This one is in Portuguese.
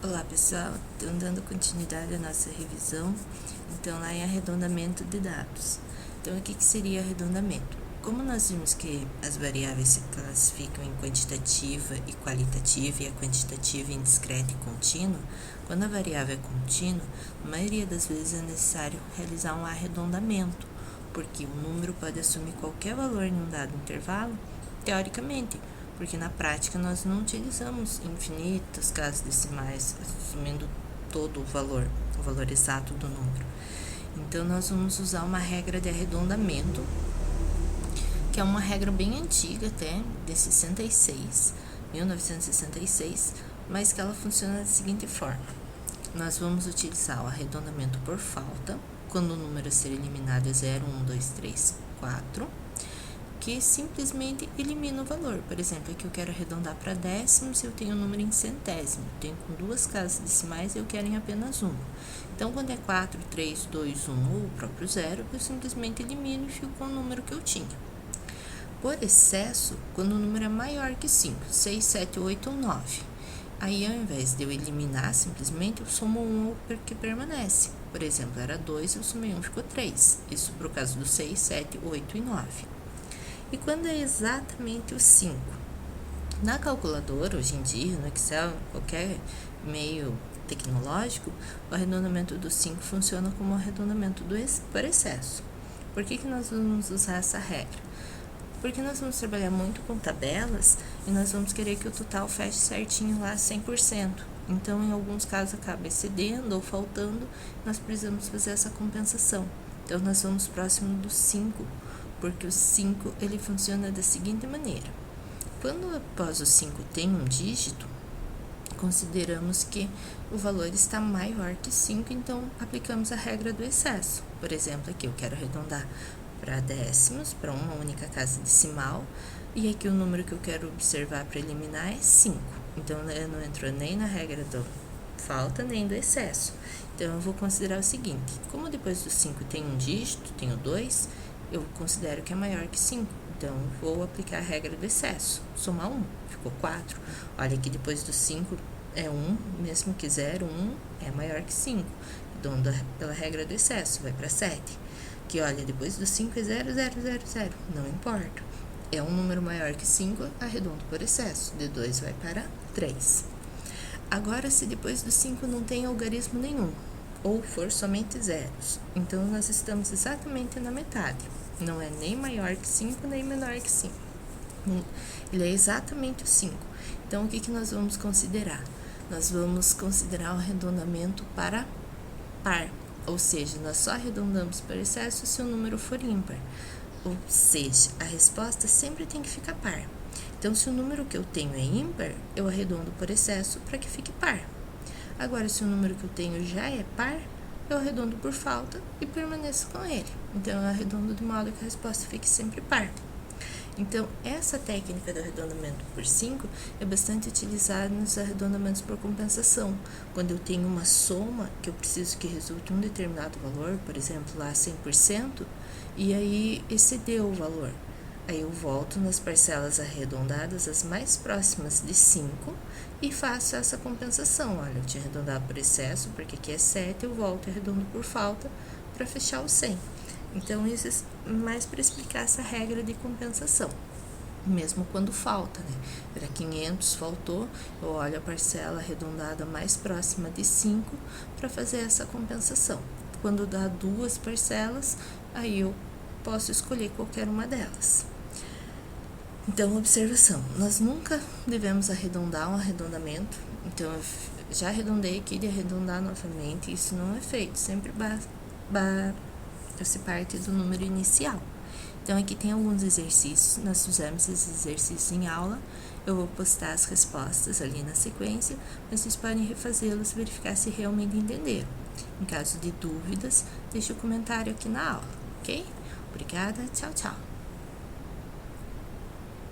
Olá pessoal, estou dando continuidade à nossa revisão, então lá em arredondamento de dados. Então o que seria arredondamento? Como nós vimos que as variáveis se classificam em quantitativa e qualitativa e a quantitativa em discreta e contínua, quando a variável é contínua, a maioria das vezes é necessário realizar um arredondamento, porque o número pode assumir qualquer valor em um dado intervalo, teoricamente, porque na prática nós não utilizamos infinitas casas decimais, assumindo todo o valor exato do número. Então, nós vamos usar uma regra de arredondamento, que é uma regra bem antiga até, de 1966, mas que ela funciona da seguinte forma. Nós vamos utilizar o arredondamento por falta, quando o número a ser eliminado é 0, 1, 2, 3, 4, que simplesmente elimina o valor. Por exemplo, aqui eu quero arredondar para décimos e eu tenho o número em centésimo. Tenho com duas casas decimais e eu quero em apenas uma. Então, quando é 4, 3, 2, 1 ou o próprio zero, eu simplesmente elimino e fico com o número que eu tinha. Por excesso, quando o número é maior que 5, 6, 7, 8 ou 9. Aí, ao invés de eu eliminar simplesmente, eu somo 1 porque permanece. Por exemplo, era 2, eu somei 1, ficou 3. Isso para o caso do 6, 7, 8 e 9. E quando é exatamente o 5? Na calculadora, hoje em dia, no Excel, qualquer meio tecnológico, o arredondamento do 5 funciona como arredondamento por excesso. Por que nós vamos usar essa regra? Porque nós vamos trabalhar muito com tabelas e nós vamos querer que o total feche certinho lá 100%. Então, em alguns casos, acaba excedendo ou faltando, nós precisamos fazer essa compensação. Então, nós vamos próximo do 5, porque o 5 ele funciona da seguinte maneira. Quando após o 5 tem um dígito, consideramos que o valor está maior que 5, então aplicamos a regra do excesso. Por exemplo, aqui eu quero arredondar para décimos, para uma única casa decimal, e aqui o número que eu quero observar para eliminar é 5. Então, eu não entro nem na regra do falta, nem do excesso. Então, eu vou considerar o seguinte, como depois do 5 tem um dígito, tenho 2, eu considero que é maior que 5. Então, vou aplicar a regra do excesso. Somar 1, ficou 4. Olha que depois do 5 é 1, mesmo que 0, 1 é maior que 5. Arredonda pela regra do excesso, vai para 7. Que olha, depois do 5 é 0, 0, 0, 0. Não importa. É um número maior que 5, arredondo por excesso. De 2 vai para 3. Agora, se depois do 5 não tem algarismo nenhum, ou for somente zeros, então nós estamos exatamente na metade. Não é nem maior que 5, nem menor que 5. Ele é exatamente o 5. Então, o que nós vamos considerar? Nós vamos considerar o arredondamento para par, ou seja, nós só arredondamos para excesso se o número for ímpar. Ou seja, a resposta sempre tem que ficar par. Então, se o número que eu tenho é ímpar, eu arredondo por excesso para que fique par. Agora, se o número que eu tenho já é par, eu arredondo por falta e permaneço com ele. Então, eu arredondo de modo que a resposta fique sempre par. Então, essa técnica do arredondamento por 5 é bastante utilizada nos arredondamentos por compensação. Quando eu tenho uma soma que eu preciso que resulte um determinado valor, por exemplo, lá 100%, e aí excedeu o valor. Aí eu volto nas parcelas arredondadas, as mais próximas de 5, e faço essa compensação. Olha, eu tinha arredondado por excesso, porque aqui é 7, eu volto e arredondo por falta para fechar o 100. Então, isso é mais para explicar essa regra de compensação, mesmo quando falta, né? Era 500, faltou, eu olho a parcela arredondada mais próxima de 5 para fazer essa compensação. Quando dá duas parcelas, aí eu posso escolher qualquer uma delas. Então, observação, nós nunca devemos arredondar um arredondamento. Então, eu já arredondei aqui de arredondar novamente, isso não é feito, sempre se parte do número inicial. Então, aqui tem alguns exercícios, nós fizemos esses exercícios em aula, eu vou postar as respostas ali na sequência, mas vocês podem refazê-los e verificar se realmente entenderam. Em caso de dúvidas, deixe o comentário aqui na aula, ok? Obrigada, tchau, tchau!